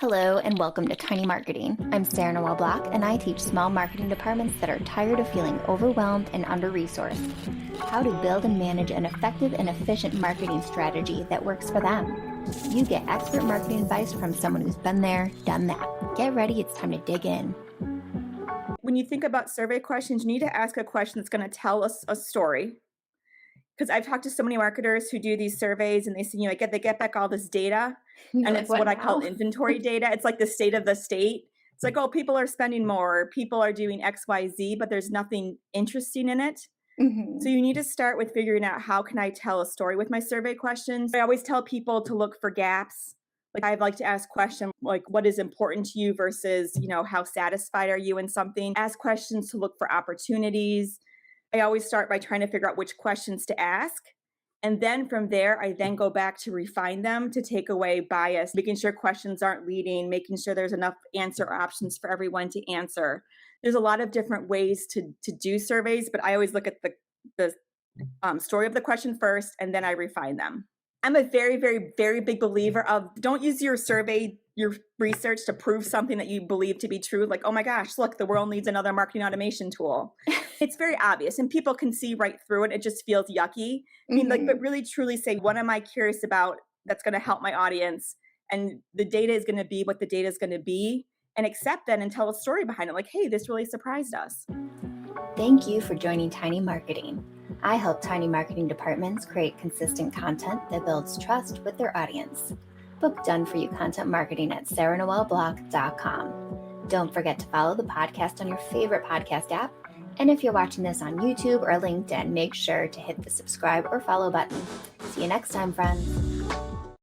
Hello and welcome to Tiny Marketing. I'm Noel and I teach small marketing departments that are tired of feeling overwhelmed and under-resourced how to build and manage an effective and efficient marketing strategy that works for them. You get expert marketing advice from someone who's been there, done that. Get ready, it's time to dig in. When you think about survey questions, you need to ask a question that's going to tell us a story. Because I've talked to so many marketers who do these surveys and they say, they get back all this data You're and like, it's what I now? call inventory data. It's like the state of the state. It's like, oh, people are spending more, people are doing X, Y, Z, but there's nothing interesting in it. Mm-hmm. So you need to start with figuring out, how can I tell a story with my survey questions? I always tell people to look for gaps. Like, I like to ask questions like, what is important to you versus, how satisfied are you in something? Ask questions to look for opportunities. I always start by trying to figure out which questions to ask. And then from there, I then go back to refine them to take away bias, making sure questions aren't leading, making sure there's enough answer options for everyone to answer. There's a lot of different ways to do surveys, but I always look at the story of the question first, and then I refine them. I'm a very, very, very big believer of don't use your survey, your research to prove something that you believe to be true. Like, oh my gosh, look, the world needs another marketing automation tool. It's very obvious and people can see right through it. It just feels yucky. But really truly say, what am I curious about that's going to help my audience? And the data is going to be what the data is going to be, and accept that and tell a story behind it. Like, hey, this really surprised us. Thank you for joining Tiny Marketing. I help tiny marketing departments create consistent content that builds trust with their audience. Book Done For You content marketing at sarahnoelblock.com. Don't forget to follow the podcast on your favorite podcast app. And if you're watching this on YouTube or LinkedIn, make sure to hit the subscribe or follow button. See you next time, friends.